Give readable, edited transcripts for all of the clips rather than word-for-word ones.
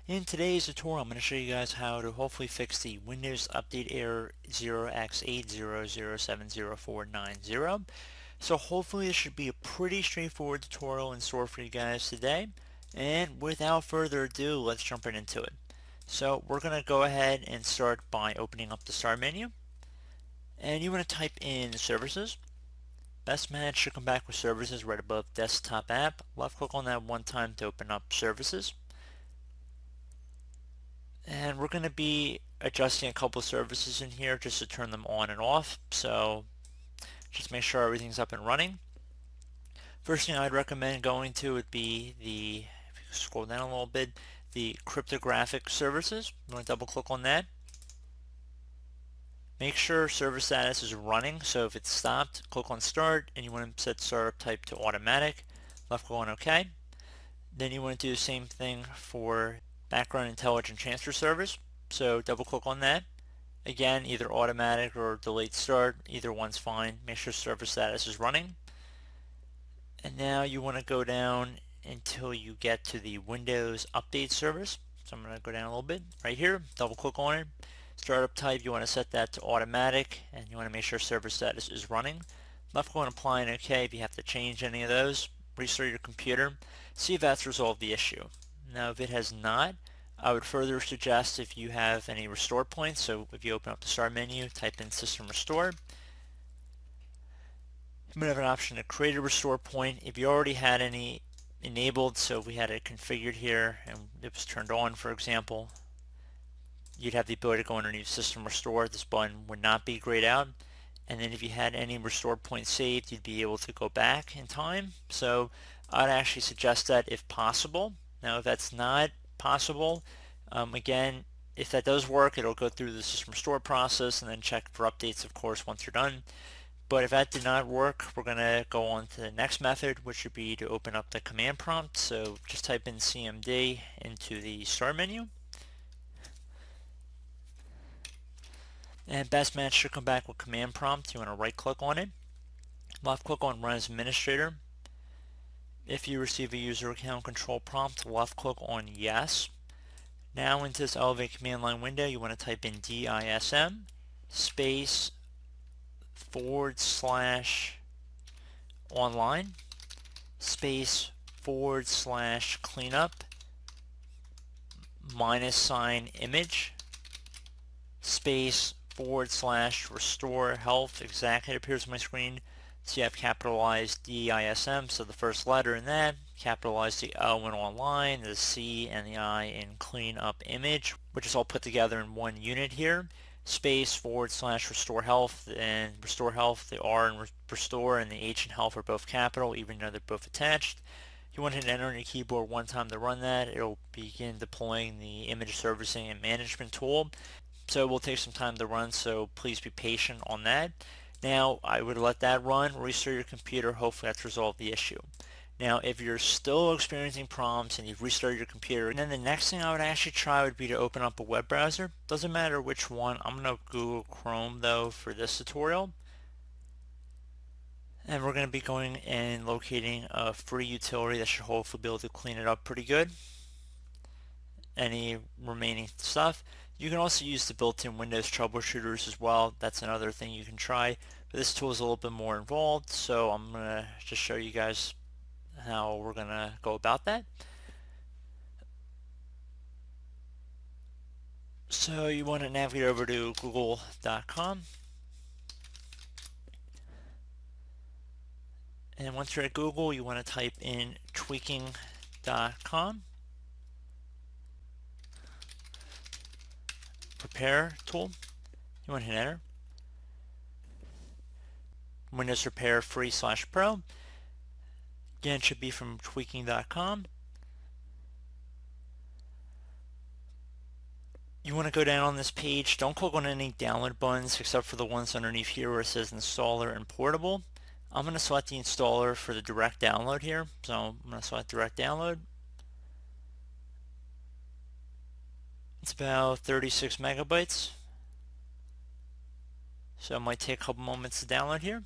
In today's tutorial, I'm going to show you guys how to hopefully fix the Windows Update error 0x80070490. So hopefully this should be a pretty straightforward tutorial in store for you guys today. And without further ado, let's jump right into it. So we're going to go ahead and start by opening up the Start menu. And you want to type in Services. Best Match should come back with Services right above Desktop App. Left click on that one time to open up Services. And we're going to be adjusting a couple of services in here just to turn them on and off. So just make sure everything's up and running. First thing I'd recommend going to would be the, if you scroll down a little bit, the cryptographic services. I'm going to double click on that. Make sure server status is running. So if it's stopped, click on Start, and you want to set startup type to automatic. Left click on OK. Then you want to do the same thing for background intelligent transfer service. So double click on that. Again, either automatic or delayed start, either one's fine. Make sure server status is running. And now you want to go down until you get to the Windows Update service. So I'm going to go down a little bit right here, double click on it. Startup type, you want to set that to automatic, and you want to make sure server status is running. Left click on apply and OK if you have to change any of those. Restart your computer, see if that's resolved the issue. Now if it has not, I would further suggest if you have any restore points, so if you open up the Start menu, type in System Restore. You might have an option to create a restore point. If you already had any enabled, so if we had it configured here and it was turned on, for example, you'd have the ability to go underneath System Restore. This button would not be grayed out. And then if you had any restore points saved, you'd be able to go back in time. So I'd actually suggest that if possible. Now if that's not possible, again, if that does work, it'll go through the system restore process and then check for updates, of course, once you're done. But if that did not work, we're going to go on to the next method, which would be to open up the command prompt. So just type in CMD into the Start menu. And Best Match should come back with command prompt. You want to right click on it. Left click on Run as Administrator. If you receive a user account control prompt, left click on Yes. Now into this Elevate command line window, you want to type in DISM space / online space / cleanup - image space / restore health. Exactly, it appears on my screen. So you have capitalized DISM, so the first letter in that, capitalize the O in online, the C and the I in cleanup image, which is all put together in one unit here. Space / restore health, and restore health, the R in restore and the H in health are both capital, even though they're both attached. You want to hit enter on your keyboard one time to run that. It'll begin deploying the image servicing and management tool. So it will take some time to run, so please be patient on that. Now I would let that run, restart your computer, hopefully that's resolved the issue. Now if you're still experiencing problems and you've restarted your computer, then the next thing I would actually try would be to open up a web browser. Doesn't matter which one. I'm going to Google Chrome though for this tutorial. And we're going to be going and locating a free utility that should hopefully be able to clean it up pretty good. Any remaining stuff. You can also use the built-in Windows troubleshooters as well. That's another thing you can try. But this tool is a little bit more involved, so I'm going to just show you guys how we're going to go about that. So you want to navigate over to google.com. And once you're at Google, you want to type in tweaking.com. Prepare tool. You want to hit enter. Windows Repair free / pro. Again, it should be from tweaking.com. You want to go down on this page. Don't click on any download buttons except for the ones underneath here where it says installer and portable. I'm going to select the installer for the direct download here. So I'm going to select direct download. It's about 36 megabytes. So it might take a couple moments to download here.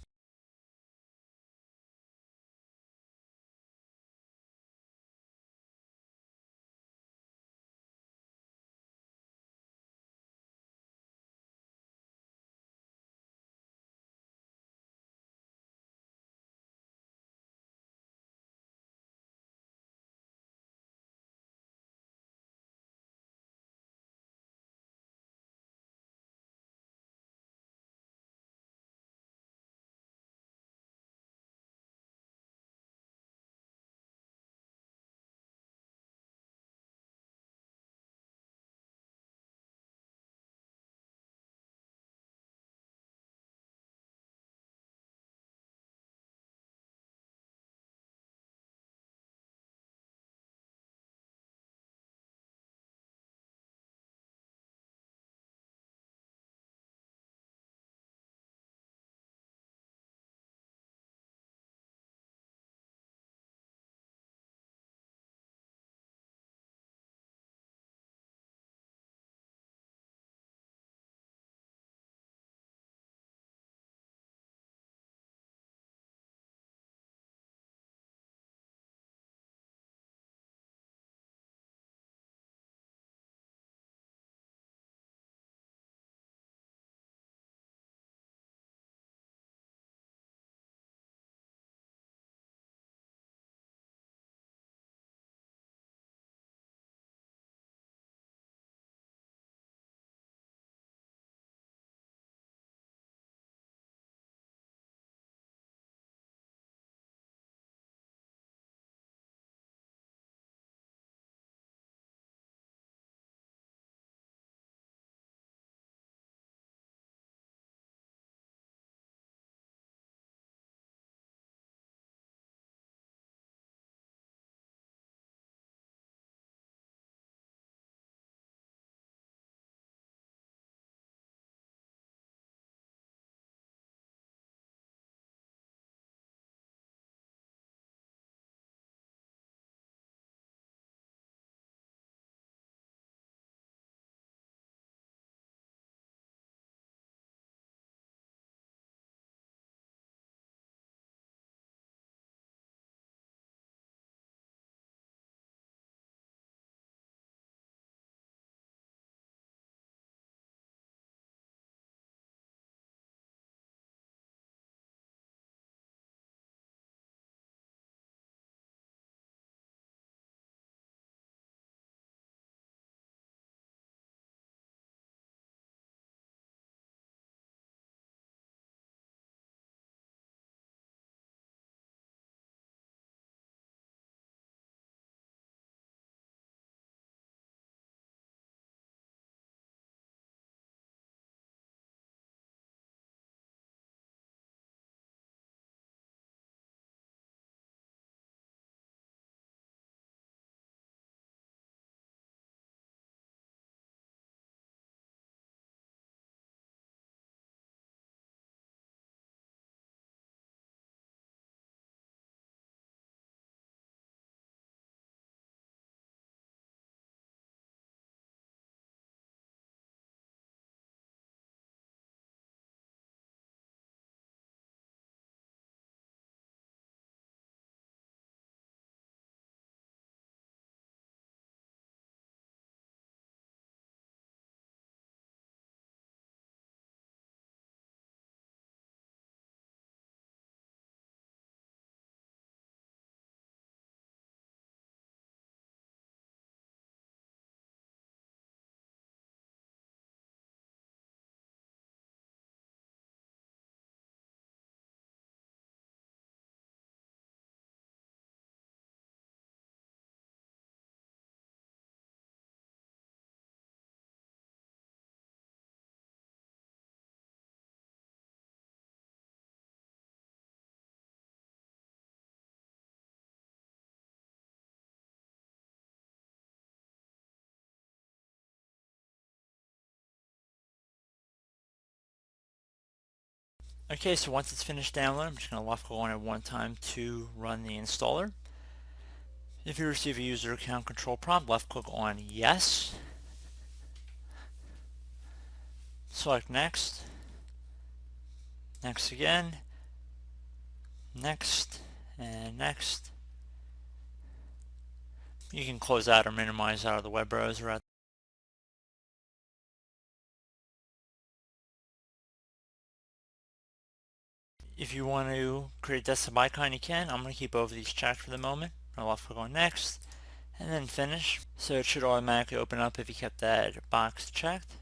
Okay, so once it's finished downloading, I'm just going to left click on it one time to run the installer. If you receive a user account control prompt, left click on yes. Select next. Next again. Next. And next. You can close out or minimize out of the web browser. If you want to create a desktop icon, you can. I'm going to keep both of these checked for the moment. I'll left click on next and then finish. So it should automatically open up if you kept that box checked.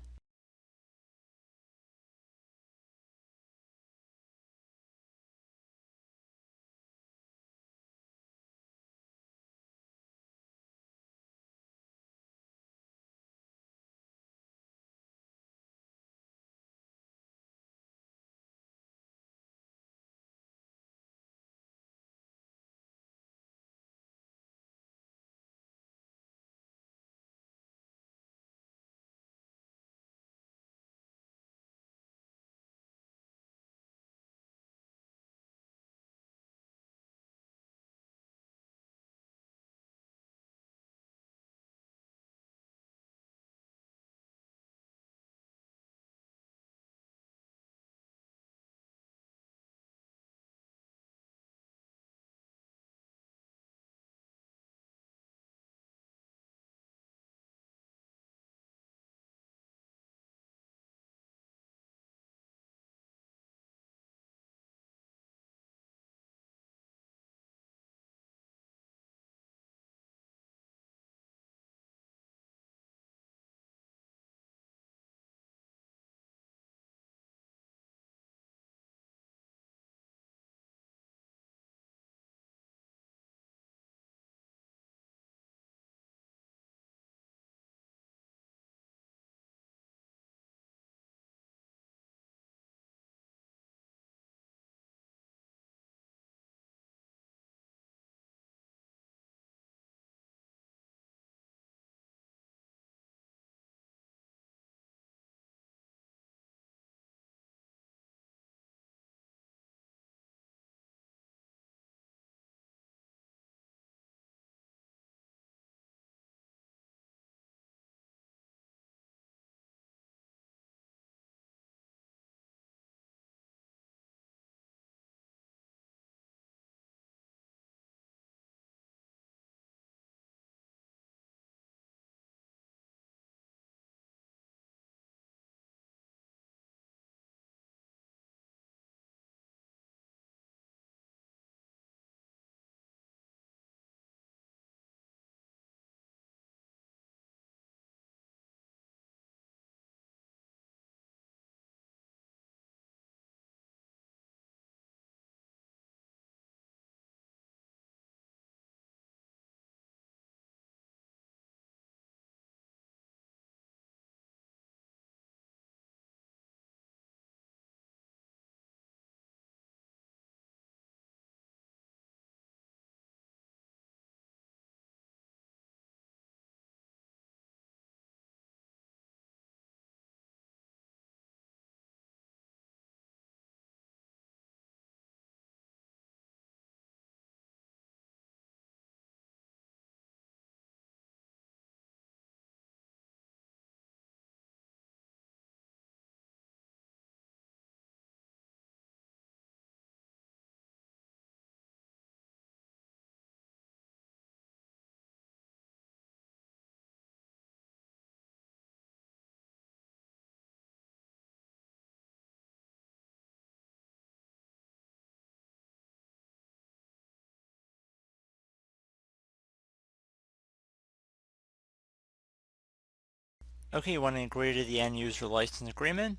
Okay, you want to agree to the end user license agreement.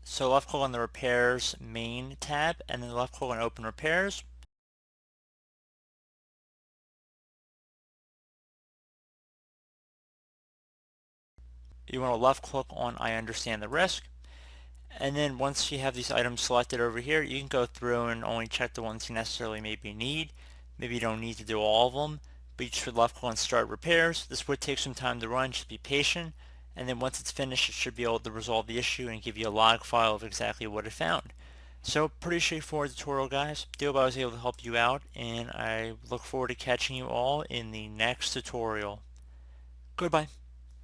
So left click on the repairs main tab and then left click on open repairs. You want to left click on I understand the risk. And then once you have these items selected over here, you can go through and only check the ones you necessarily maybe need. Maybe you don't need to do all of them, but you should left click on start repairs. This would take some time to run, just be patient. And then once it's finished, it should be able to resolve the issue and give you a log file of exactly what it found. So pretty straightforward tutorial, guys. I hope I was able to help you out, and I look forward to catching you all in the next tutorial. Goodbye.